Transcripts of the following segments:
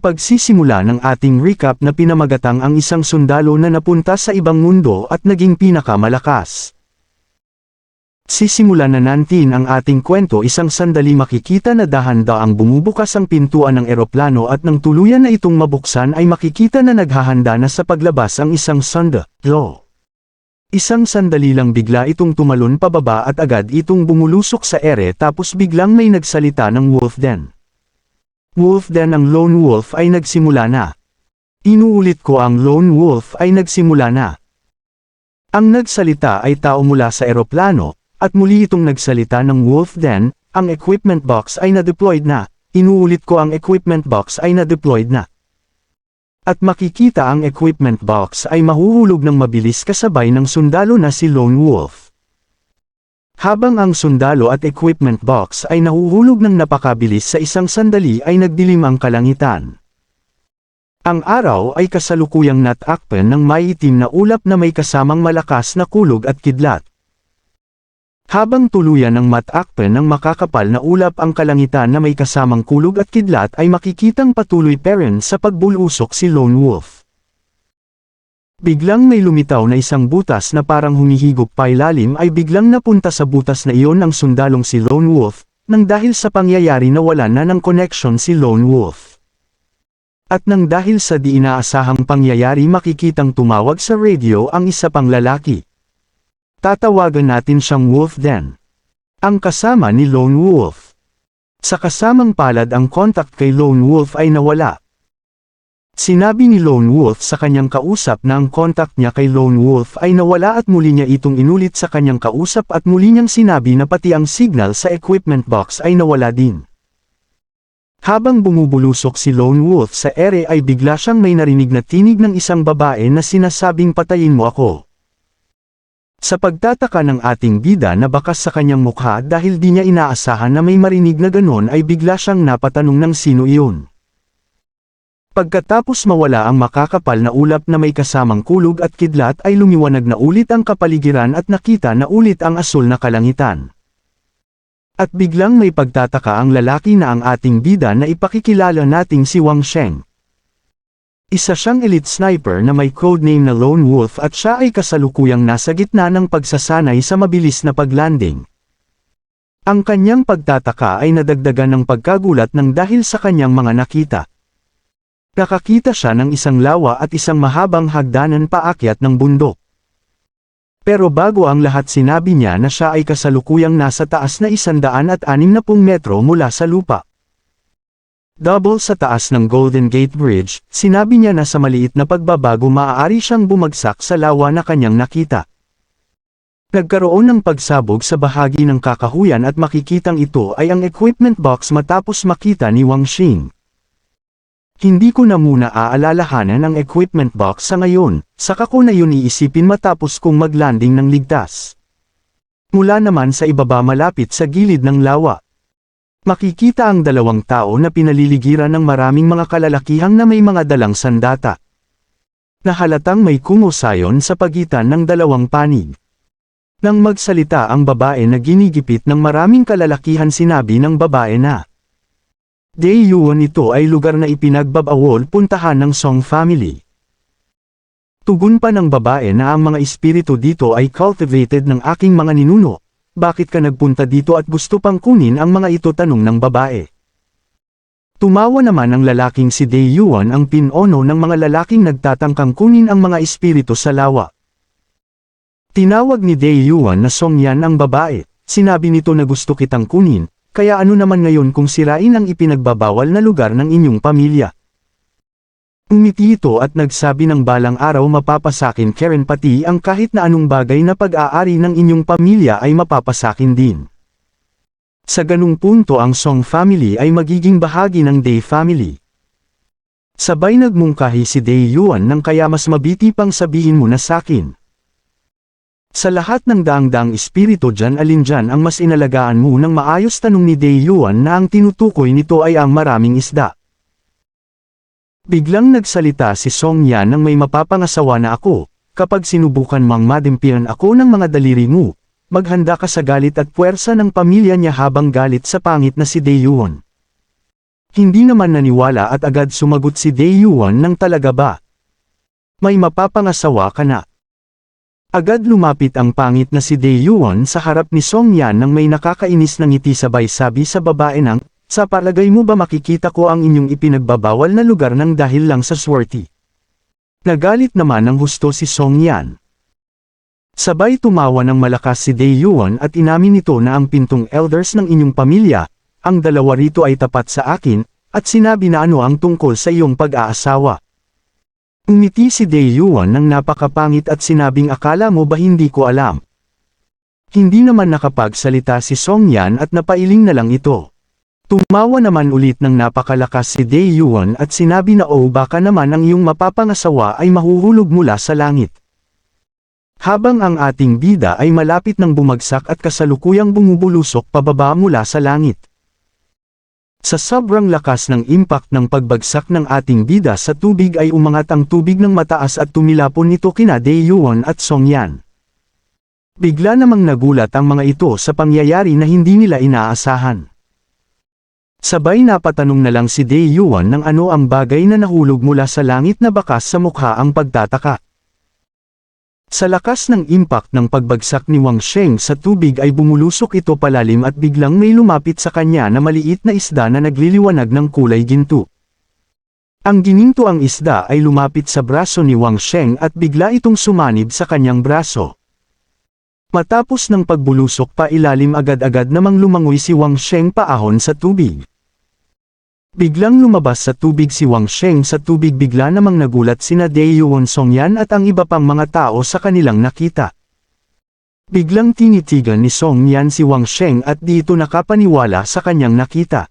pagsisimula ng ating recap na pinamagatang ang isang sundalo na napunta sa ibang mundo at naging pinakamalakas. Sisimulan na natin ang ating kwento. Isang sandali makikita na dahan-daang bumubukas ang pintuan ng eroplano at nang tuluyan na itong mabuksan ay makikita na naghahanda na sa paglabas ang isang sundalo. Isang sandali lang bigla itong tumalon pababa at agad itong bumulusok sa ere tapos biglang may nagsalita ng wolf den. Wolf den. Ang lone wolf ay nagsimula na. Inuulit ko, ang lone wolf ay nagsimula na. Ang nagsalita ay tao mula sa eroplano. At muli itong nagsalita ng wolf den, ang equipment box ay na-deployed na. Inuulit ko, ang equipment box ay na-deployed na. At makikita ang equipment box ay mahuhulog ng mabilis kasabay ng sundalo na si Lone Wolf. Habang ang sundalo at equipment box ay nahuhulog ng napakabilis sa isang sandali ay nagdilim ang kalangitan. Ang araw ay kasalukuyang natakpan ng may itim na ulap na may kasamang malakas na kulog at kidlat. Habang tuluyan ng matakpan ng makakapal na ulap ang kalangitan na may kasamang kulog at kidlat ay makikitang patuloy pa rin sa pagbulusok si Lone Wolf. Biglang may lumitaw na isang butas na parang humihigop pailalim ay biglang napunta sa butas na iyon ang sundalong si Lone Wolf, nang dahil sa pangyayari na wala na ng connection si Lone Wolf. At nang dahil sa di inaasahang pangyayari makikitang tumawag sa radio ang isa pang lalaki. Tatawagan natin siyang Wolf den. Ang kasama ni Lone Wolf. Sa kasamang palad ang contact kay Lone Wolf ay nawala. Sinabi ni Lone Wolf sa kanyang kausap na ang contact niya kay Lone Wolf ay nawala at muli niya itong inulit sa kanyang kausap at muli niyang sinabi na pati ang signal sa equipment box ay nawala din. Habang bumubulusok si Lone Wolf sa ere ay bigla siyang may narinig na tinig ng isang babae na sinasabing patayin mo ako. Sa pagtataka ng ating bida na bakas sa kanyang mukha dahil di niya inaasahan na may marinig na ganon ay bigla siyang napatanong ng sino iyon. Pagkatapos mawala ang makakapal na ulap na may kasamang kulog at kidlat ay lumiwanag na ulit ang kapaligiran at nakita na ulit ang asul na kalangitan. At biglang may pagtataka ang lalaki na ang ating bida na ipakikilala nating si Wang Sheng. Isa siyang elite sniper na may codename na Lone Wolf at siya ay kasalukuyang nasa gitna ng pagsasanay sa mabilis na paglanding. Ang kanyang pagtataka ay nadagdagan ng pagkagulat ng dahil sa kanyang mga nakita. Nakakita siya ng isang lawa at isang mahabang hagdanan paakyat ng bundok. Pero bago ang lahat sinabi niya na siya ay kasalukuyang nasa taas na 160 metro mula sa lupa. Double sa taas ng Golden Gate Bridge, sinabi niya na sa maliit na pagbabago maaari siyang bumagsak sa lawa na kanyang nakita. Nagkaroon ng pagsabog sa bahagi ng kakahuyan at makikitang ito ay ang equipment box matapos makita ni Wang Xing. Hindi ko na muna aalalahanan ang equipment box sa ngayon, saka ko na yun iisipin matapos kong maglanding ng ligtas. Mula naman sa ibaba malapit sa gilid ng lawa. Makikita ang dalawang tao na pinaliligiran ng maraming mga kalalakihang na may mga dalang sandata. Nahalatang may kumusayon sa pagitan ng dalawang panig. Nang magsalita ang babae na ginigipit ng maraming kalalakihan sinabi ng babae na Daeyuan, ito ay lugar na ipinagbabawal puntahan ng Song family. Tugon pa ng babae na ang mga espiritu dito ay cultivated ng aking mga ninuno. Bakit ka nagpunta dito at gusto pang kunin ang mga ito, tanong ng babae. Tumawa naman ang lalaking si Daeyuan, ang pinono ng mga lalaking nagtatangkang kunin ang mga espiritu sa lawa. Tinawag ni Daeyuan na Song Yan ang babae, sinabi nito na gusto kitang kunin, kaya ano naman ngayon kung sirain ang ipinagbabawal na lugar ng inyong pamilya. Umiti ito at nagsabi ng balang araw mapapasakin Karen pati ang kahit na anong bagay na pag-aari ng inyong pamilya ay mapapasakin din. Sa ganung punto ang Song family ay magiging bahagi ng Day family. Sabay nagmungkahi si Daeyuan nang kaya mas mabiti pang sabihin mo na sakin. Sa lahat ng daang-daang espiritu dyan, alin dyan ang mas inalagaan mo ng maayos, tanong ni Daeyuan na ang tinutukoy nito ay ang maraming isda. Biglang nagsalita si Song Yan nang may mapapangasawa na ako, kapag sinubukan mang madimpian ako ng mga daliri mo, maghanda ka sa galit at puwersa ng pamilya niya habang galit sa pangit na si Daeyuan. Hindi naman naniwala at agad sumagot si Dae-yuan ng talaga ba? May mapapangasawa ka na. Agad lumapit ang pangit na si Dae-yuan sa harap ni Song Yan nang may nakakainis na ngiti sabay sabi sa babae ng, sa palagay mo ba makikita ko ang inyong ipinagbabawal na lugar ng dahil lang sa swerte? Nagalit naman ng husto si Song Yan. Sabay tumawa ng malakas si Dae-yuan at inamin nito na ang pintong elders ng inyong pamilya, ang dalawa rito ay tapat sa akin, at sinabi na ano ang tungkol sa iyong pag-aasawa. Umiti si Dae-yuan ng napakapangit at sinabing akala mo ba hindi ko alam? Hindi naman nakapagsalita si Song Yan at napailing na lang ito. Tumawa naman ulit ng napakalakas si Dae-yuan at sinabi na baka naman ang iyong mapapangasawa ay mahuhulog mula sa langit. Habang ang ating bida ay malapit ng bumagsak at kasalukuyang bumubulusok pababa mula sa langit. Sa sobrang lakas ng impact ng pagbagsak ng ating bida sa tubig ay umangat ang tubig ng mataas at tumilapon nito kina Dae-yuan at Song Yan. Bigla namang nagulat ang mga ito sa pangyayari na hindi nila inaasahan. Sabay napatanong na lang si Dae-yuan ng ano ang bagay na nahulog mula sa langit na bakas sa mukha ang pagtataka. Sa lakas ng impact ng pagbagsak ni Wang Sheng sa tubig ay bumulusok ito palalim at biglang may lumapit sa kanya na maliit na isda na nagliliwanag ng kulay ginto. Ang gininto ang isda ay lumapit sa braso ni Wang Sheng at bigla itong sumanib sa kanyang braso. Matapos ng pagbulusok pa ilalim agad-agad namang lumangoy si Wang Sheng paahon sa tubig. Biglang lumabas sa tubig si Wang Sheng sa tubig bigla namang nagulat sina Dae-yuan, Song Yan at ang iba pang mga tao sa kanilang nakita. Biglang tinitigan ni Song Yan si Wang Sheng at dito nakapaniwala sa kanyang nakita.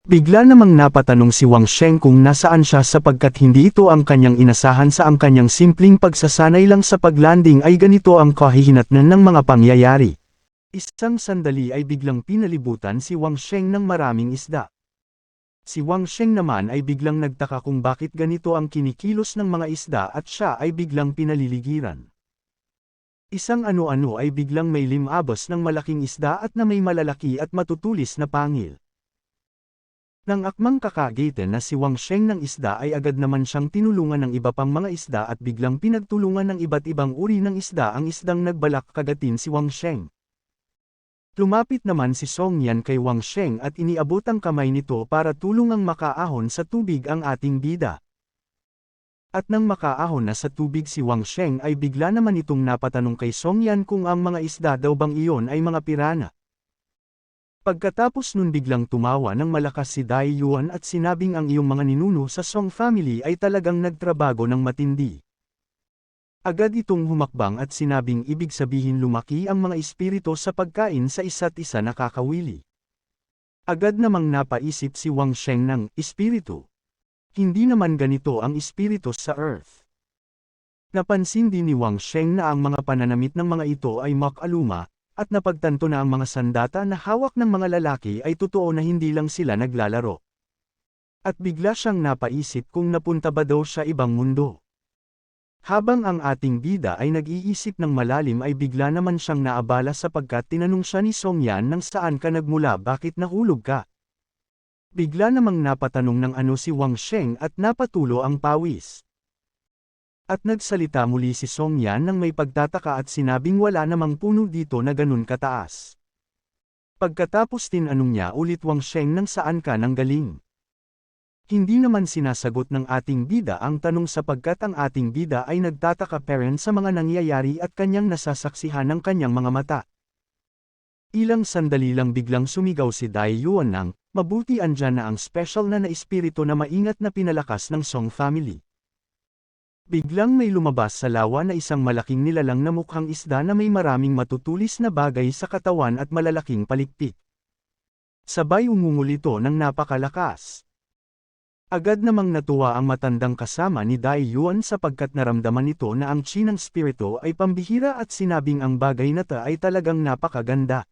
Bigla namang napatanong si Wang Sheng kung nasaan siya sapagkat hindi ito ang kanyang inasahan sa ang kanyang simpleng pagsasanay lang sa paglanding ay ganito ang kahihinatnan ng mga pangyayari. Isang sandali ay biglang pinalibutan si Wang Sheng ng maraming isda. Si Wang Sheng naman ay biglang nagtaka kung bakit ganito ang kinikilos ng mga isda at siya ay biglang pinaliligiran. Isang ano-ano ay biglang may limabos ng malaking isda at na may malalaki at matutulis na pangil. Nang akmang kakagitan na si Wang Sheng ng isda ay agad naman siyang tinulungan ng iba pang mga isda at biglang pinagtulungan ng iba't ibang uri ng isda ang isdang nagbalak kagatin si Wang Sheng. Lumapit naman si Song Yan kay Wang Sheng at iniabot ang kamay nito para tulungang makaahon sa tubig ang ating bida. At nang makaahon na sa tubig si Wang Sheng ay bigla naman itong napatanong kay Song Yan kung ang mga isda daw bang iyon ay mga pirana. Pagkatapos nun biglang tumawa ng malakas si Dae-yuan at sinabing ang iyong mga ninuno sa Song family ay talagang nagtrabago ng matindi. Agad itong humakbang at sinabing ibig sabihin lumaki ang mga espiritu sa pagkain sa isa't isa nakakawili. Agad namang napaisip si Wang Sheng ng espiritu. Hindi naman ganito ang espiritu sa Earth. Napansin din ni Wang Sheng na ang mga pananamit ng mga ito ay makaluma, at napagtanto na ang mga sandata na hawak ng mga lalaki ay totoo na hindi lang sila naglalaro. At bigla siyang napaisip kung napunta ba daw siya ibang mundo. Habang ang ating bida ay nag-iisip ng malalim ay bigla naman siyang naabala sapagkat tinanong siya ni Song Yan nang saan ka nagmula bakit nahulog ka. Bigla namang napatanong ng ano si Wang Sheng at napatulo ang pawis. At nagsalita muli si Song Yan nang may pagtataka at sinabing wala namang puno dito na ganun kataas. Pagkatapos tinanong niya ulit Wang Sheng nang saan ka nanggaling. Hindi naman sinasagot ng ating bida ang tanong sapagkat ang ating bida ay nagtataka parent sa mga nangyayari at kanyang nasasaksihan ng kanyang mga mata. Ilang sandali lang biglang sumigaw si Dae-yuan ng, mabuti andyan na ang special na espiritu na maingat na pinalakas ng Song family. Biglang may lumabas sa lawa na isang malaking nilalang na mukhang isda na may maraming matutulis na bagay sa katawan at malalaking palikpik. Sabay umungol ito ng napakalakas. Agad namang natuwa ang matandang kasama ni Dae-yuan sapagkat naramdaman nito na ang chi ng spirito ay pambihira at sinabing ang bagay na ta ay talagang napakaganda.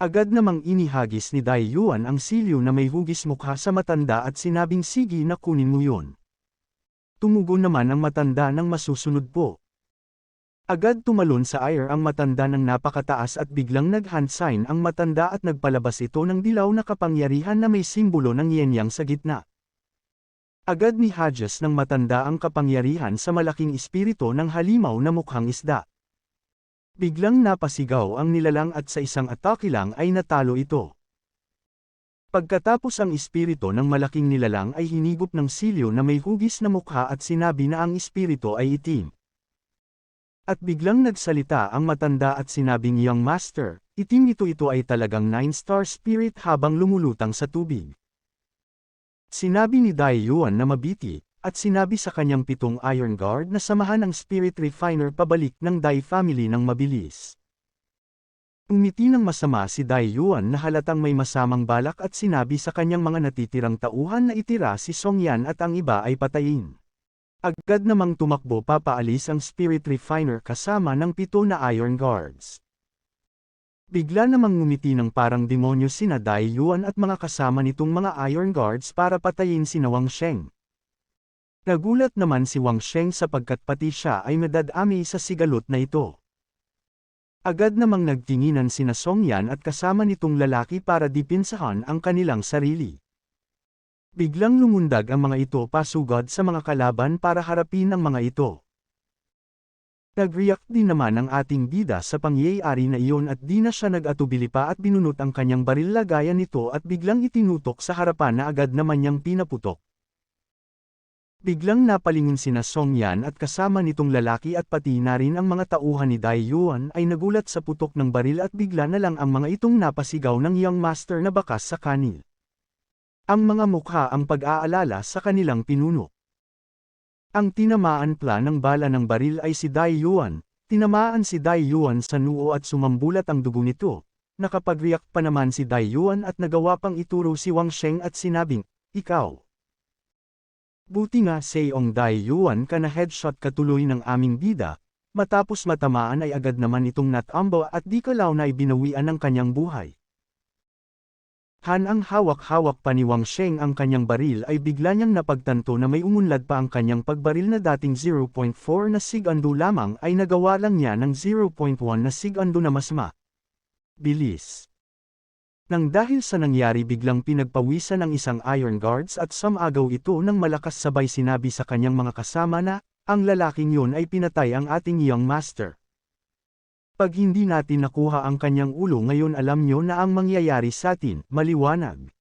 Agad namang inihagis ni Dae-yuan ang silyo na may hugis mukha sa matanda at sinabing sige na kunin mo yun. Tumugon naman ang matanda ng masusunod po. Agad tumalon sa air ang matanda ng napakataas at biglang nag-hand sign ang matanda at nagpalabas ito ng dilaw na kapangyarihan na may simbolo ng yin-yang sa gitna. Agad ni Hadjas ng matanda ang kapangyarihan sa malaking espiritu ng halimaw na mukhang isda. Biglang napasigaw ang nilalang at sa isang atake lang ay natalo ito. Pagkatapos ang espiritu ng malaking nilalang ay hinigop ng silyo na may hugis na mukha at sinabi na ang espiritu ay itim. At biglang nagsalita ang matanda at sinabing, "Young Master, itim ito ay talagang 9-star spirit habang lumulutang sa tubig." Sinabi ni Dai Yuan na mabiti, at sinabi sa kanyang 7 Iron Guard na samahan ang Spirit Refiner pabalik ng Dai family ng mabilis. Umiti ng masama si Dai Yuan na halatang may masamang balak at sinabi sa kanyang mga natitirang tauhan na itira si Song Yan at ang iba ay patayin. Agad namang tumakbo papaalis ang Spirit Refiner kasama ng 7 na Iron Guards. Bigla namang ngumiti ng parang demonyo sina Dai Yuan at mga kasama nitong mga Iron Guards para patayin si Wang Sheng. Nagulat naman si Wang Sheng sapagkat pati siya ay madadami sa sigalot na ito. Agad namang nagtinginan sina Song Yan at kasama nitong lalaki para dipinsahan ang kanilang sarili. Biglang lumundag ang mga ito pasugod sa mga kalaban para harapin ang mga ito. Nag-react din naman ang ating bida sa pangyayari na iyon at di na siya nag-atubili pa at binunot ang kanyang baril lagayan nito at biglang itinutok sa harapan na agad naman niyang pinaputok. Biglang napalingon sina Song Yan at kasama nitong lalaki at pati na rin ang mga tauhan ni Dai Yuan ay nagulat sa putok ng baril at bigla na lang ang mga itong napasigaw ng Young Master na bakas sa kanil. Ang mga mukha ang pag-aalala sa kanilang pinuno. Ang tinamaan pla ng bala ng baril ay si Dai Yuan. Tinamaan si Dai Yuan sa noo at sumambulat ang dugo nito. Nakapag-react pa naman si Dai Yuan at nagawa pang ituro si Wang Sheng at sinabing, "Ikaw. Buti nga Seong Dai Yuan ka na headshot katuloy ng aming bida." Matapos matamaan ay agad naman itong natambo at di kalaw na ibinawian ng kanyang buhay. Ang hawak-hawak pa ni Wang Sheng ang kanyang baril ay bigla niyang napagtanto na may umunlad pa ang kanyang pagbaril na dating 0.4 na segundo lamang ay nagawa lang niya ng 0.1 na segundo na mas bilis. Nang dahil sa nangyari biglang pinagpawisan ng isang Iron Guards at sumagaw ito ng malakas sabay sinabi sa kanyang mga kasama na, ang lalaking yun ay pinatay ang ating Young Master. Pag hindi natin nakuha ang kanyang ulo ngayon alam nyo na ang mangyayari sa atin, maliwanag.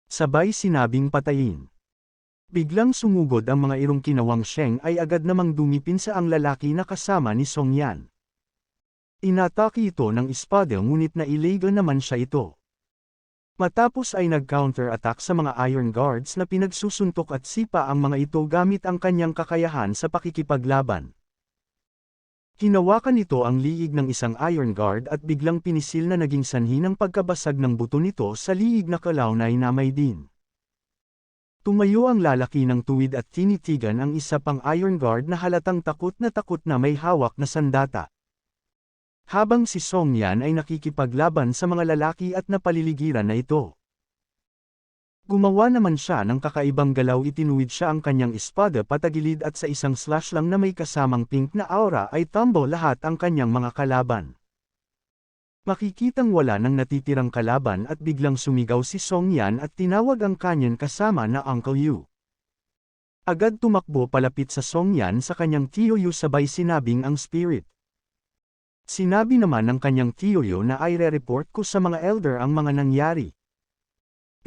Sabay sinabing patayin. Biglang sumugod ang mga irong kina Wang Sheng ay agad namang dumipinsa ang lalaki na kasama ni Song Yan. Inatake ito ng espada ngunit nailegal naman siya ito. Matapos ay nag-counter-attack sa mga Iron Guards na pinagsusuntok at sipa ang mga ito gamit ang kanyang kakayahan sa pakikipaglaban. Hinawakan nito ang liig ng isang Iron Guard at biglang pinisil na naging sanhi ng pagkabasag ng buto nito sa liig na kalawnay na may din. Tumayo ang lalaki ng tuwid at tinitigan ang isa pang Iron Guard na halatang takot na may hawak na sandata. Habang si Song Yan ay nakikipaglaban sa mga lalaki at napaliligiran na ito. Gumawa naman siya ng kakaibang galaw itinuwid siya ang kanyang espada patagilid at sa isang slash lang na may kasamang pink na aura ay tumble lahat ang kanyang mga kalaban. Makikitang wala nang natitirang kalaban at biglang sumigaw si Song Yan at tinawag ang kanyang kasama na Uncle Yu. Agad tumakbo palapit sa Song Yan sa kanyang Tio Yu sabay sinabing ang spirit. Sinabi naman ng kanyang Tio Yu na ay re-report ko sa mga elder ang mga nangyari.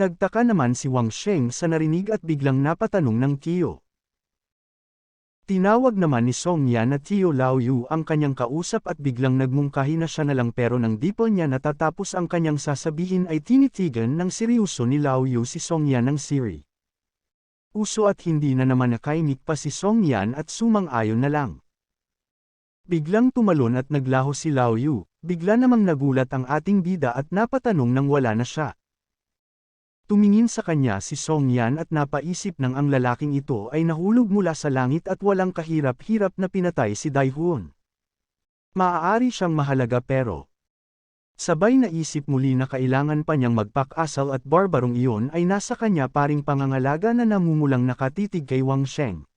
Nagtaka naman si Wang Sheng sa narinig at biglang napatanong ng Tio. Tinawag naman ni Song Yan na Tio Lao Yu ang kanyang kausap at biglang nagmungkahi na siya na lang pero nang di pa niya natatapos ang kanyang sasabihin ay tinitigan ng seryoso ni Lao Yu si Song Yan ng siri. Uso at hindi na naman nakaimik pa si Song Yan at sumang-ayon na lang. Biglang tumalon at naglaho si Lao Yu, bigla namang nagulat ang ating bida at napatanong nang wala na siya. Tumingin sa kanya si Song Yan at napaisip nang ang lalaking ito ay nahulog mula sa langit at walang kahirap-hirap na pinatay si Dai Huon. Maaari siyang mahalaga pero sabay naisip muli na kailangan pa niyang magpakasal at barbarong iyon ay nasa kanya paring pangangalaga na namumulang nakatitig kay Wang Sheng.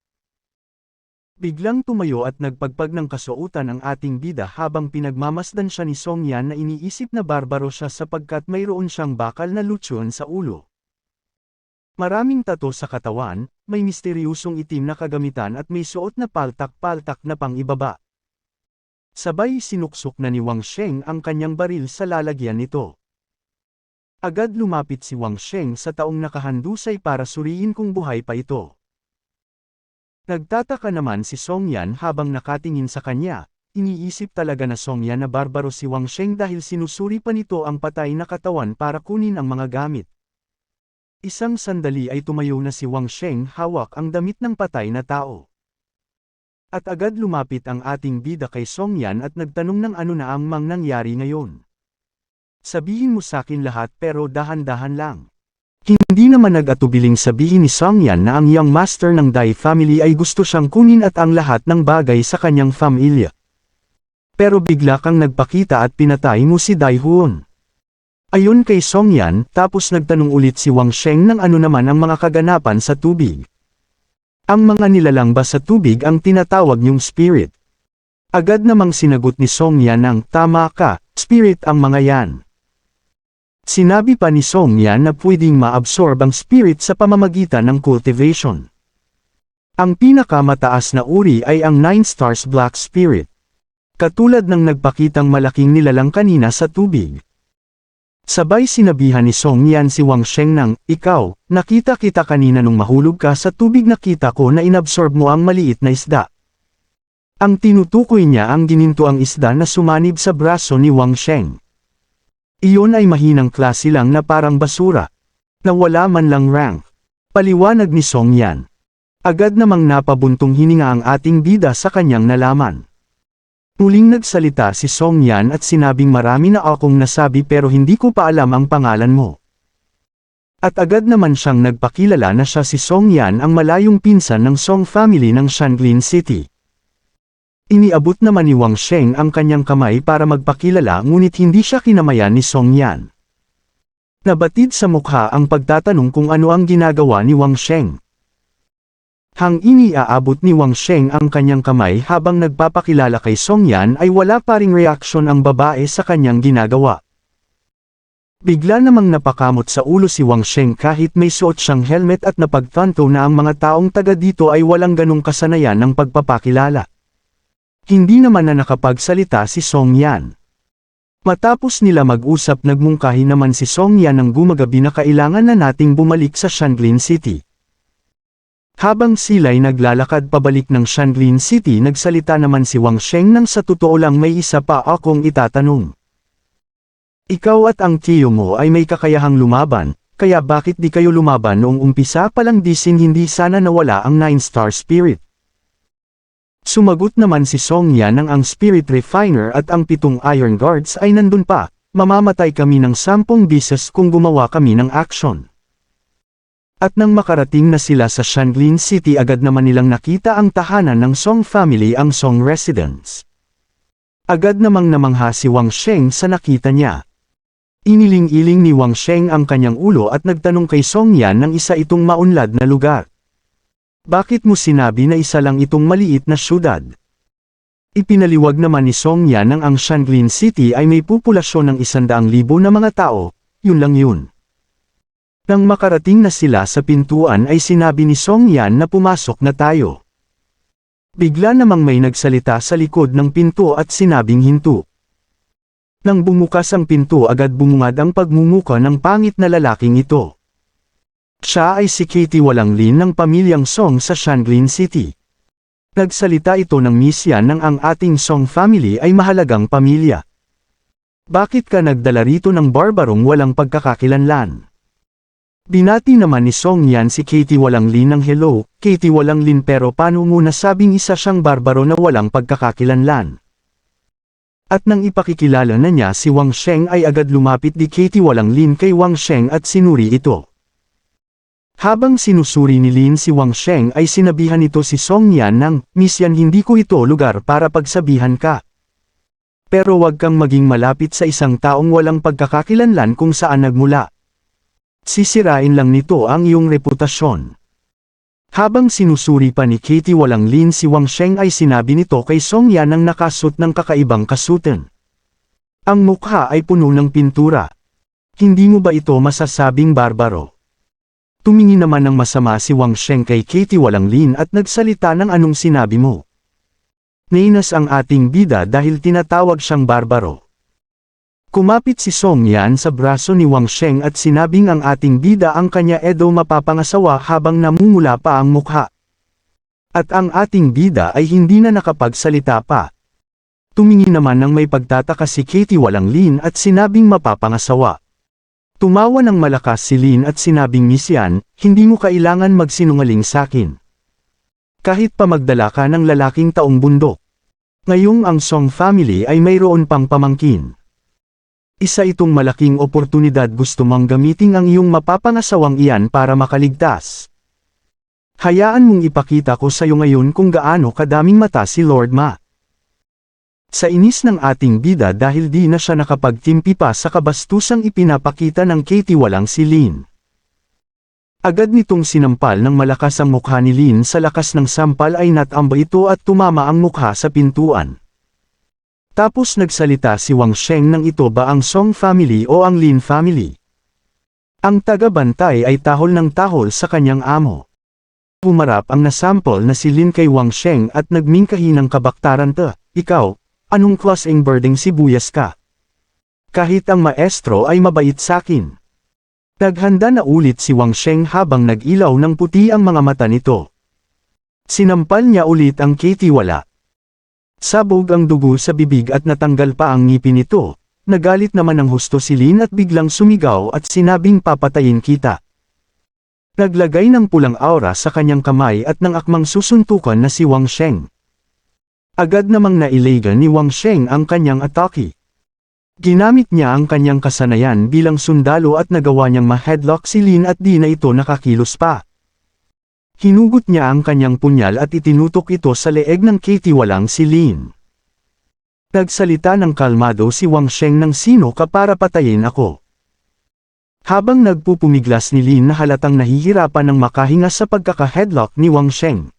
Biglang tumayo at nagpagpag ng kasuotan ang ating bida habang pinagmamasdan siya ni Song Yan na iniisip na barbaro siya sapagkat mayroon siyang bakal na lutsyon sa ulo. Maraming tato sa katawan, may misteryosong itim na kagamitan at may suot na paltak-paltak na pang-ibaba. Sabay sinuksok na ni Wang Sheng ang kanyang baril sa lalagyan nito. Agad lumapit si Wang Sheng sa taong nakahandusay para suriin kung buhay pa ito. Nagtataka naman si Song Yan habang nakatingin sa kanya, iniisip talaga na Song Yan na barbaro si Wang Sheng dahil sinusuri pa nito ang patay na katawan para kunin ang mga gamit. Isang sandali ay tumayo na si Wang Sheng hawak ang damit ng patay na tao. At agad lumapit ang ating bida kay Song Yan at nagtanong ng ano na ang nangyari ngayon. Sabihin mo sakin lahat pero dahan-dahan lang. Hindi naman nag-atubiling sabihin ni Song Yan na ang young master ng Dai family ay gusto siyang kunin at ang lahat ng bagay sa kanyang pamilya. Pero bigla kang nagpakita at pinatay mo si Dai Huon. Ayon kay Song Yan, tapos nagtanong ulit si Wang Sheng ng ano naman ang mga kaganapan sa tubig. Ang mga nilalang ba sa tubig ang tinatawag niyong spirit? Agad namang sinagot ni Song Yan ng, tama ka, spirit ang mga yan. Sinabi pa ni Song Yan na pwedeng ma-absorb ang spirit sa pamamagitan ng cultivation. Ang pinakamataas na uri ay ang 9 stars black spirit. Katulad ng nagpakitang malaking nilalang kanina sa tubig. Sabay sinabihan ni Song Yan si Wang Sheng ng, ikaw, nakita kita kanina nung mahulog ka sa tubig, nakita ko na inabsorb mo ang maliit na isda. Ang tinutukoy niya ang ginintuang isda na sumanib sa braso ni Wang Sheng. Iyon ay mahinang klase lang na parang basura. Na wala man lang rank. Paliwanag ni Song Yan. Agad namang napabuntong hininga ang ating bida sa kanyang nalaman. Muling nagsalita si Song Yan at sinabing marami na akong nasabi pero hindi ko pa alam ang pangalan mo. At agad naman siyang nagpakilala na siya si Song Yan ang malayong pinsan ng Song family ng Shanglin City. Iniabot naman ni Wang Sheng ang kanyang kamay para magpakilala ngunit hindi siya kinamayan ni Song Yan. Nabatid sa mukha ang pagtatanong kung ano ang ginagawa ni Wang Sheng. Hang iniaabot ni Wang Sheng ang kanyang kamay habang nagpapakilala kay Song Yan ay wala pa ring reaksyon ang babae sa kanyang ginagawa. Bigla namang napakamot sa ulo si Wang Sheng kahit may suot siyang helmet at napagtanto na ang mga taong taga dito ay walang ganong kasanayan ng pagpapakilala. Hindi naman na nakapagsalita si Song Yan. Matapos nila mag-usap nagmungkahi naman si Song Yan ng gumagabi na kailangan na nating bumalik sa Shanglin City. Habang sila'y naglalakad pabalik ng Shanglin City nagsalita naman si Wang Sheng nang sa totoo lang may isa pa akong itatanong. Ikaw at ang tiyo mo ay may kakayahang lumaban, kaya bakit di kayo lumaban noong umpisa palang disin hindi sana nawala ang 9-star spirit? Sumagot naman si Song Yan ng ang spirit refiner at ang 7 iron guards ay nandun pa, mamamatay kami ng 10 beses kung gumawa kami ng action. At nang makarating na sila sa Shanglin City agad naman nilang nakita ang tahanan ng Song family, ang Song residence. Agad namang namangha si Wang Sheng sa nakita niya. Iniling-iling ni Wang Sheng ang kanyang ulo at nagtanong kay Song Yan ng isa itong maunlad na lugar. Bakit mo sinabi na isa lang itong maliit na syudad? Ipinaliwag naman ni Song Yan ng ang Shanglin City ay may populasyon ng 100,000 na mga tao, yun lang yun. Nang makarating na sila sa pintuan ay sinabi ni Song Yan na pumasok na tayo. Bigla namang may nagsalita sa likod ng pinto at sinabing hinto. Nang bumukas ang pinto agad bumungad ang pagmumuka ng pangit na lalaking ito. Siya ay si Katie Walanglin ng pamilyang Song sa Shanglin City. Nagsalita ito ng misyan ng ang ating Song family ay mahalagang pamilya. Bakit ka nagdala rito ng barbarong walang pagkakakilanlan? Binati naman ni Song Yan si Katie Walanglin ng hello, Katie Walanglin, pero paano mo nasabing isa siyang barbaro na walang pagkakakilanlan? At nang ipakikilala na niya si Wang Sheng ay agad lumapit di Katie Walanglin kay Wang Sheng at sinuri ito. Habang sinusuri ni Lin si Wang Sheng ay sinabihan nito si Song Yan ng, Miss Yan, hindi ko ito lugar para pagsabihan ka. Pero wag kang maging malapit sa isang taong walang pagkakakilanlan kung saan nagmula. Sisirain lang nito ang iyong reputasyon. Habang sinusuri pa ni Katie walang Lin si Wang Sheng ay sinabi nito kay Song Yan ang nakasut ng kakaibang kasutan. Ang mukha ay puno ng pintura. Hindi mo ba ito masasabing barbaro? Tumingin naman ng masama si Wang Sheng kay Katie walang Lin at nagsalita ng anong sinabi mo. Nainas ang ating bida dahil tinatawag siyang barbaro. Kumapit si Song Yan sa braso ni Wang Sheng at sinabing ang ating bida ang kanya edo mapapangasawa habang namumula pa ang mukha. At ang ating bida ay hindi na nakapagsalita pa. Tumingin naman ng may pagtataka si Katie walang Lin at sinabing mapapangasawa. Tumawa ng malakas si Lin at sinabing Miss Yan, hindi mo kailangan magsinungaling sakin. Kahit pa magdala ka ng lalaking taong bundok. Ngayong ang Song family ay mayroon pang pamangkin. Isa itong malaking oportunidad gusto mong gamitin ang iyong mapapangasawang iyan para makaligtas. Hayaan mong ipakita ko sa iyo ngayon kung gaano kadaming mata si Lord Ma. Sa inis ng ating bida dahil di na siya nakapagtimpi pa sa kabastusang ipinapakita ng Katie walang si Lin. Agad nitong sinampal ng malakas ang mukha ni Lin sa lakas ng sampal ay natamba ito at tumama ang mukha sa pintuan. Tapos nagsalita si Wang Sheng ng ito ba ang Song family o ang Lin family. Ang taga-bantay ay tahol ng tahol sa kanyang amo. Pumarap ang nasample na si Lin kay Wang Sheng at nagmingkahi ng kabaktaran ikaw, anong klaseng birding sibuyas ka? Kahit ang maestro ay mabait sakin. Naghanda na ulit si Wang Sheng habang nag-ilaw ng puti ang mga mata nito. Sinampal niya ulit ang Katie wala. Sabog ang dugo sa bibig at natanggal pa ang ngipin nito. Nagalit naman ng husto si Lin at biglang sumigaw at sinabing papatayin kita. Naglagay ng pulang aura sa kanyang kamay at nang akmang susuntukan na si Wang Sheng. Agad namang nailagan ni Wang Sheng ang kanyang atake. Ginamit niya ang kanyang kasanayan bilang sundalo at nagawa niyang ma-headlock si Lin at di na ito nakakilos pa. Hinugot niya ang kanyang punyal at itinutok ito sa leeg ng Katie walang si Lin. Nagsalita ng kalmado si Wang Sheng ng sino ka para patayin ako. Habang nagpupumiglas ni Lin na halatang nahihirapan ng makahinga sa pagkaka-headlock ni Wang Sheng.